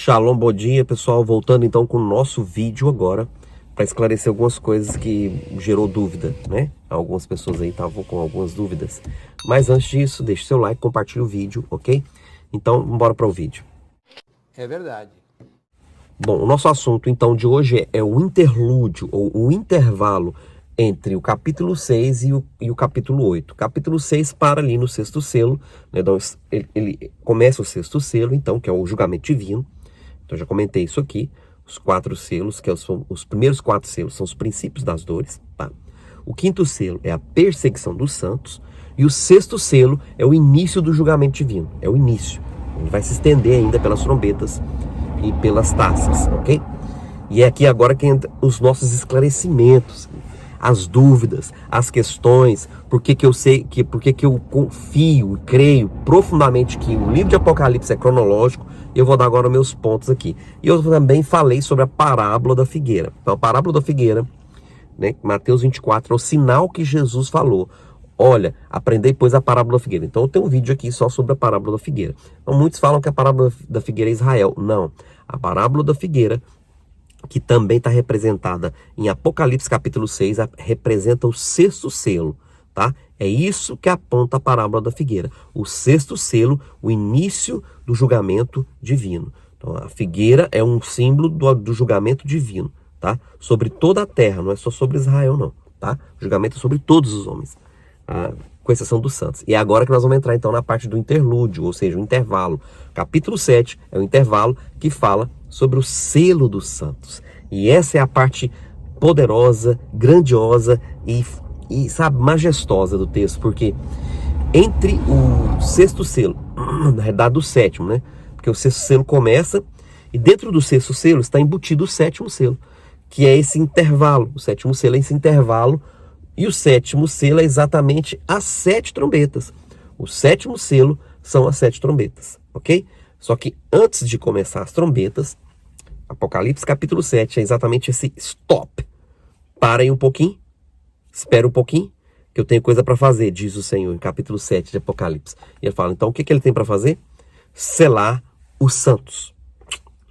Shalom, bom dia pessoal, voltando então com o nosso vídeo agora para esclarecer algumas coisas que gerou dúvida, né? Algumas pessoas aí estavam com algumas dúvidas, mas antes disso, deixe seu like, compartilhe o vídeo, ok? Então, bora para o vídeo. É verdade. Bom, o nosso assunto então de hoje é o interlúdio ou o intervalo entre o capítulo 6 e o capítulo 8. O capítulo 6 para ali no sexto selo, né? Então, ele começa o sexto selo, então, que é o julgamento divino. Então, já comentei isso aqui, os 4 selos, que são os primeiros 4 selos, são os princípios das dores, tá? O quinto selo é a perseguição dos santos, e o sexto selo é o início do julgamento divino, é o início. Ele vai se estender ainda pelas trombetas e pelas taças, ok? E é aqui agora que entra os nossos esclarecimentos, as dúvidas, as questões, por que eu confio e creio profundamente que o livro de Apocalipse é cronológico. Eu vou dar agora meus pontos aqui. E eu também falei sobre a parábola da figueira. Então, a parábola da figueira, né, Mateus 24, é o sinal que Jesus falou. Olha, aprendei, pois, a parábola da figueira. Então, eu tenho um vídeo aqui só sobre a parábola da figueira. Então, muitos falam que a parábola da figueira é Israel. Não. A parábola da figueira, que também está representada em Apocalipse capítulo 6, representa o sexto selo, tá? É isso que aponta a parábola da figueira. O sexto selo, o início do julgamento divino. Então, a figueira é um símbolo do julgamento divino, tá? Sobre toda a terra, não é só sobre Israel, não, tá? O julgamento é sobre todos os homens, com exceção dos santos. E é agora que nós vamos entrar, então, na parte do interlúdio, ou seja, o intervalo. Capítulo 7 é o intervalo que fala sobre o selo dos santos. E essa é a parte poderosa, grandiosa e sabe, majestosa do texto, porque entre o sexto selo, na verdade do sétimo, né? Porque o sexto selo começa e dentro do sexto selo está embutido o sétimo selo, que é esse intervalo. O sétimo selo é esse intervalo e o sétimo selo é exatamente as 7 trombetas. O sétimo selo são as 7 trombetas, ok? Só que antes de começar as trombetas, Apocalipse capítulo 7 é exatamente esse stop. Parem um pouquinho, espera um pouquinho, que eu tenho coisa para fazer, diz o Senhor, em capítulo 7 de Apocalipse. E ele fala, então o que ele tem para fazer? Selar os santos,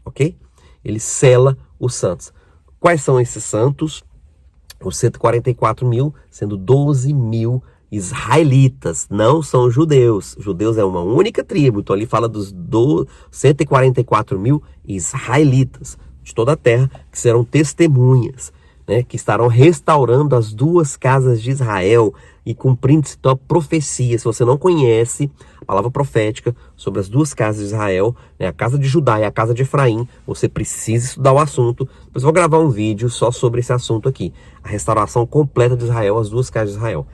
ok? Ele sela os santos. Quais são esses santos? Os 144 mil, sendo 12 mil israelitas, não são judeus. Judeus é uma única tribo, então ali fala dos 144 mil israelitas de toda a terra, que serão testemunhas, né, que estarão restaurando as 2 casas de Israel e cumprindo então a profecia. Se você não conhece a palavra profética sobre as 2 casas de Israel, né, a casa de Judá e a casa de Efraim, você precisa estudar o assunto. Depois eu vou gravar um vídeo só sobre esse assunto aqui, a restauração completa de Israel, as 2 casas de Israel.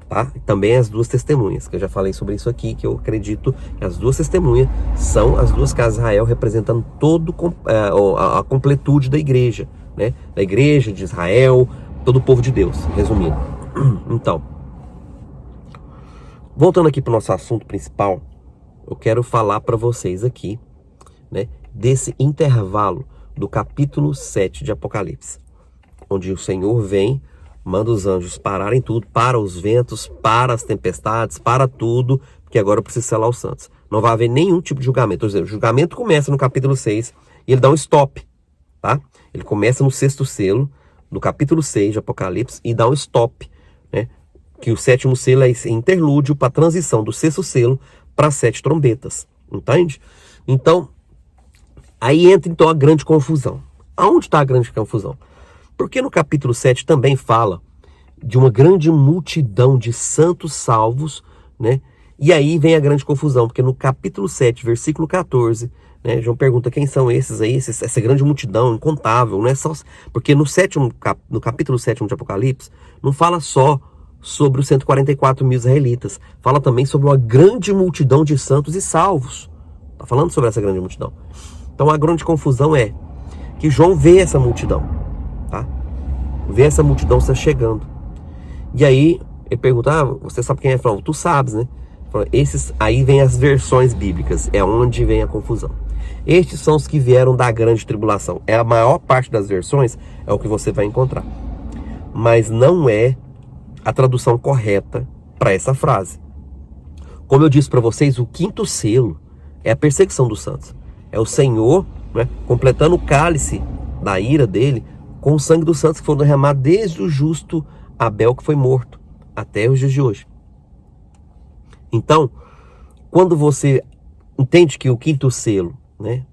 Tá? Também as 2 testemunhas, que eu já falei sobre isso aqui, que eu acredito que as 2 testemunhas são as 2 casas de Israel, representando todo a completude da igreja, né? Da igreja de Israel, todo o povo de Deus, resumindo. Então, voltando aqui para o nosso assunto principal, eu quero falar para vocês aqui, né, desse intervalo do capítulo 7 de Apocalipse, onde o Senhor vem, manda os anjos pararem tudo, para os ventos, para as tempestades, para tudo, porque agora eu preciso selar os santos. Não vai haver nenhum tipo de julgamento. Ou seja, o julgamento começa no capítulo 6 e ele dá um stop, tá? Ele começa no sexto selo, no capítulo 6 de Apocalipse, e dá um stop, né? Que o sétimo selo é esse interlúdio para a transição do sexto selo para as 7 trombetas, entende? Então, aí entra então a grande confusão. Aonde está a grande confusão? Porque no capítulo 7 também fala de uma grande multidão de santos salvos, né? E aí vem a grande confusão, porque no capítulo 7, versículo 14, né, João pergunta quem são esses aí, essa grande multidão incontável, não é só, porque no capítulo 7 de Apocalipse, não fala só sobre os 144 mil israelitas, fala também sobre uma grande multidão de santos e salvos. Está falando sobre essa grande multidão. Então a grande confusão é que João vê essa multidão, tá? Vê essa multidão está chegando. E aí ele pergunta, você sabe quem é? Fala, tu sabes, né? Fala, esses, aí vem as versões bíblicas, é onde vem a confusão. Estes são os que vieram da grande tribulação. É a maior parte das versões, é o que você vai encontrar. Mas não é a tradução correta para essa frase. Como eu disse para vocês, o quinto selo é a perseguição dos santos. É o Senhor né? Completando o cálice da ira dele com o sangue dos santos que foram derramados desde o justo Abel que foi morto até os dias de hoje. Então, quando você entende que o quinto selo, né,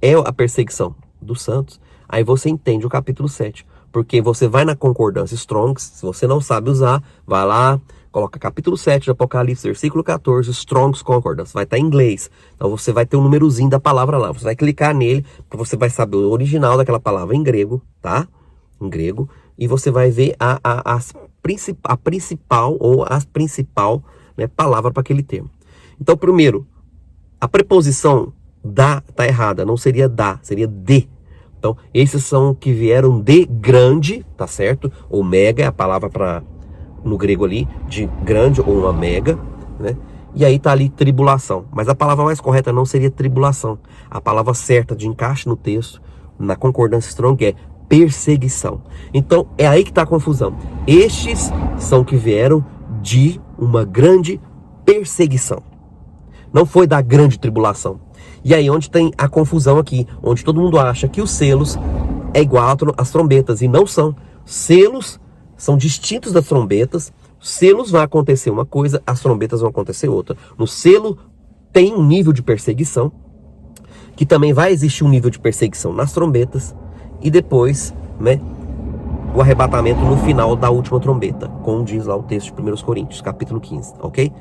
é a perseguição dos santos, aí você entende o capítulo 7. Porque você vai na concordância Strong's, se você não sabe usar, vai lá, coloca capítulo 7 de Apocalipse, versículo 14, Strong's Concordance, vai estar em inglês. Então você vai ter um númerozinho da palavra lá, você vai clicar nele, você vai saber o original daquela palavra em grego, tá? Em grego, e você vai ver a principal ou a principal, né, palavra para aquele termo. Então, primeiro, a preposição da tá errada, não seria da, seria de. Então, esses são que vieram de grande, tá certo? Ou mega é a palavra para no grego ali, de grande ou uma mega, né? E aí tá ali tribulação. Mas a palavra mais correta não seria tribulação. A palavra certa de encaixe no texto, na concordância Strong, é perseguição. Então, é aí que tá a confusão. Estes são que vieram de uma grande perseguição. Não foi da grande tribulação. E aí onde tem a confusão aqui, onde todo mundo acha que os selos é igual às trombetas, e não são. Selos são distintos das trombetas, selos vai acontecer uma coisa, as trombetas vão acontecer outra. No selo tem um nível de perseguição, que também vai existir um nível de perseguição nas trombetas, e depois, né, o arrebatamento no final da última trombeta, como diz lá o texto de 1 Coríntios, capítulo 15, ok?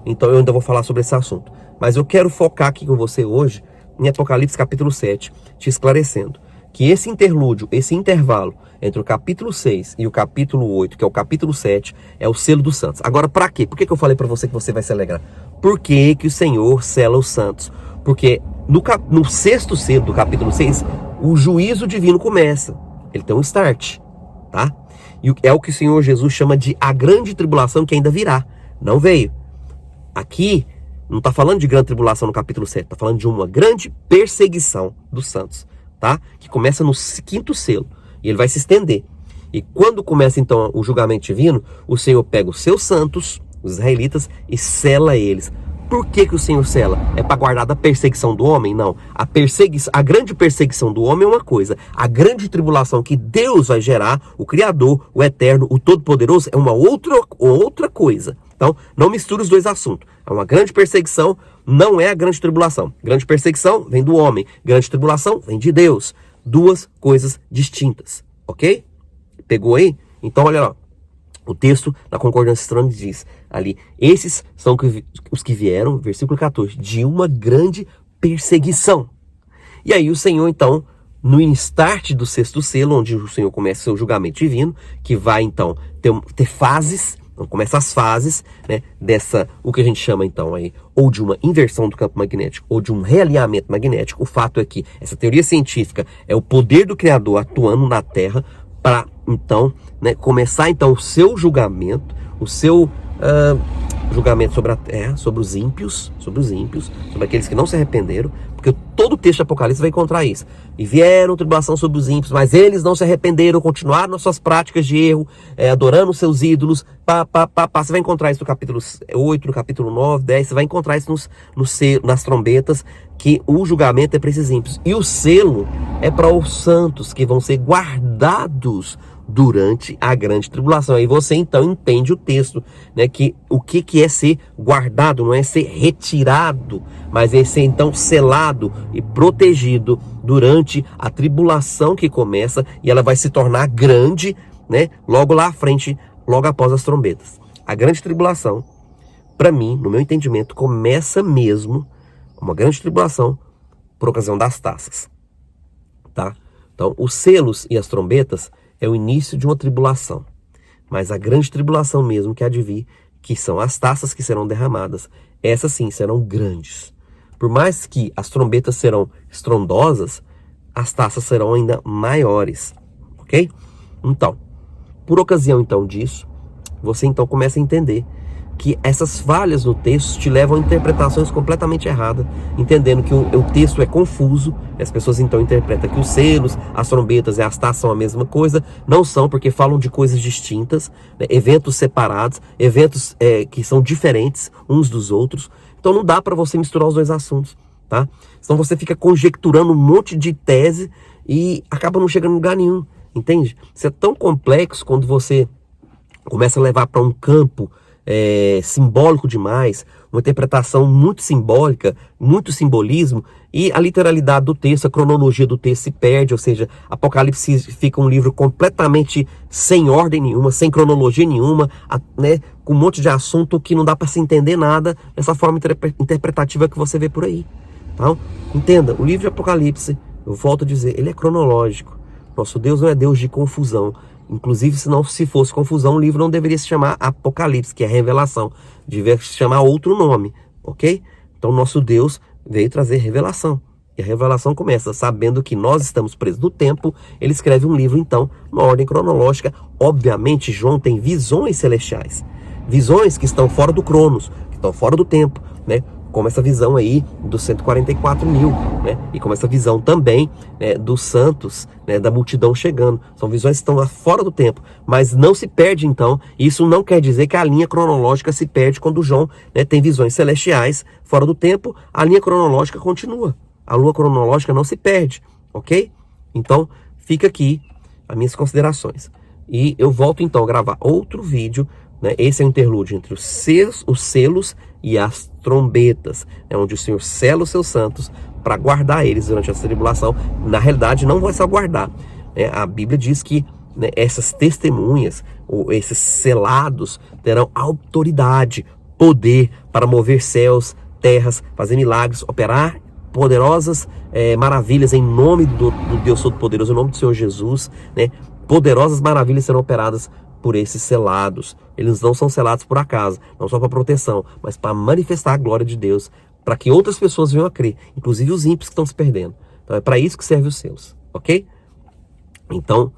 Então eu ainda vou falar sobre esse assunto. Mas eu quero focar aqui com você hoje em Apocalipse capítulo 7, te esclarecendo que esse interlúdio, esse intervalo entre o capítulo 6 e o capítulo 8, que é o capítulo 7, é o selo dos santos. Agora, para quê? Por que eu falei para você que você vai se alegrar? Por que que o Senhor sela os santos? Porque no sexto selo do capítulo 6, o juízo divino começa. Ele tem um start, tá? E é o que o Senhor Jesus chama de a grande tribulação que ainda virá. Não veio. Aqui, não está falando de grande tribulação no capítulo 7, está falando de uma grande perseguição dos santos, tá? Que começa no quinto selo, e ele vai se estender. E quando começa então o julgamento divino, o Senhor pega os seus santos, os israelitas, e sela eles. Por que que o Senhor sela? É para guardar da perseguição do homem? Não. A grande perseguição do homem é uma coisa. A grande tribulação que Deus vai gerar, o Criador, o Eterno, o Todo-Poderoso, é uma outra coisa. Então, não misture os dois assuntos. É uma grande perseguição, não é a grande tribulação. Grande perseguição vem do homem. Grande tribulação vem de Deus. Duas coisas distintas. Ok? Pegou aí? Então, olha lá. O texto na Concordância Strong diz ali, esses são os que vieram, versículo 14, de uma grande perseguição. E aí o Senhor, então, no start do sexto selo, onde o Senhor começa o seu julgamento divino, que vai, então, ter fases, então começa as fases, né, dessa, o que a gente chama, então, aí, ou de uma inversão do campo magnético, ou de um realinhamento magnético. O fato é que essa teoria científica é o poder do Criador atuando na Terra, para, então, né, começar, então, o seu julgamento, o seu julgamento sobre a terra, sobre os ímpios, sobre aqueles que não se arrependeram, porque todo o texto de Apocalipse vai encontrar isso. E vieram tribulação sobre os ímpios, mas eles não se arrependeram, continuaram nas suas práticas de erro, adorando os seus ídolos, Você vai encontrar isso no capítulo 8, no capítulo 9, 10, você vai encontrar isso nas trombetas, que o julgamento é para esses ímpios. E o selo é para os santos, que vão ser guardados durante a grande tribulação. Aí você então entende o texto, né, que o que é ser guardado, não é ser retirado, mas é ser então selado e protegido durante a tribulação que começa, e ela vai se tornar grande, né, logo lá à frente, logo após as trombetas. A grande tribulação, para mim, no meu entendimento, começa mesmo uma grande tribulação por ocasião das taças, tá? Então, os selos e as trombetas é o início de uma tribulação, mas a grande tribulação mesmo que há de vir, que são as taças que serão derramadas, essas sim serão grandes. Por mais que as trombetas serão estrondosas, as taças serão ainda maiores, ok? Então, por ocasião então disso, você então começa a entender que essas falhas no texto te levam a interpretações completamente erradas, entendendo que o texto é confuso. As pessoas então interpretam que os selos, as trombetas e as taças são a mesma coisa. Não são, porque falam de coisas distintas, né? Eventos separados, eventos que são diferentes uns dos outros. Então não dá para você misturar os dois assuntos. tá? Então você fica conjecturando um monte de tese e acaba não chegando em lugar nenhum, entende? Isso é tão complexo quando você começa a levar para um campo simbólico demais, uma interpretação muito simbólica, muito simbolismo, e a literalidade do texto, a cronologia do texto se perde, ou seja, Apocalipse fica um livro completamente sem ordem nenhuma, sem cronologia nenhuma, né, com um monte de assunto que não dá para se entender nada nessa forma interpretativa que você vê por aí. Então, entenda, o livro de Apocalipse, eu volto a dizer, ele é cronológico. Nosso Deus não é Deus de confusão. Inclusive, se fosse confusão, o livro não deveria se chamar Apocalipse, que é revelação. Deveria se chamar outro nome, ok? Então, nosso Deus veio trazer revelação. E a revelação começa sabendo que nós estamos presos no tempo. Ele escreve um livro, então, numa ordem cronológica. Obviamente, João tem visões celestiais. Visões que estão fora do Cronos, que estão fora do tempo, né? Como essa visão aí dos 144 mil, né? E como essa visão também, né, dos santos, né, da multidão chegando. São visões que estão lá fora do tempo, mas não se perde então. Isso não quer dizer que a linha cronológica se perde quando João, né, tem visões celestiais fora do tempo. A linha cronológica continua. A lua cronológica não se perde, ok? Então, fica aqui as minhas considerações. E eu volto então a gravar outro vídeo, né? Esse é o interlúdio entre os selos e as trombetas, é onde o Senhor sela os seus santos para guardar eles durante a tribulação. Na realidade, não vai só guardar. A Bíblia diz que, né, essas testemunhas, ou esses selados, terão autoridade, poder para mover céus, terras, fazer milagres, operar poderosas maravilhas em nome do Deus Todo-Poderoso, em nome do Senhor Jesus, né? Poderosas maravilhas serão operadas por esses selados. Eles não são selados por acaso, não só para proteção, mas para manifestar a glória de Deus, para que outras pessoas venham a crer, inclusive os ímpios que estão se perdendo. Então é para isso que servem os selos, ok? Então,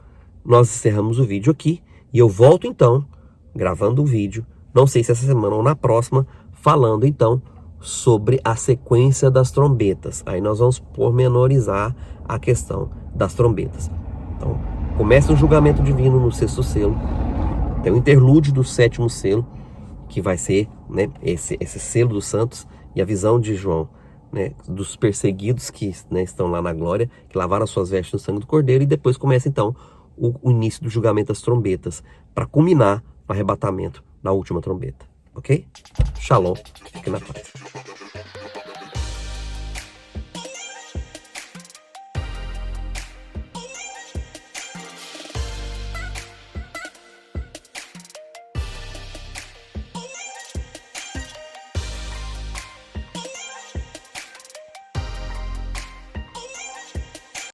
nós encerramos o vídeo aqui, e eu volto então, gravando o vídeo, não sei se essa semana ou na próxima, falando então sobre a sequência das trombetas. Aí nós vamos pormenorizar a questão das trombetas. Então, começa o julgamento divino no sexto selo, tem o interlúdio do sétimo selo, que vai ser, né, esse selo dos santos, e a visão de João, né, dos perseguidos que, né, estão lá na glória, que lavaram as suas vestes no sangue do Cordeiro, e depois começa então o início do julgamento das trombetas, para culminar no arrebatamento da última trombeta, ok? Shalom, fique na paz.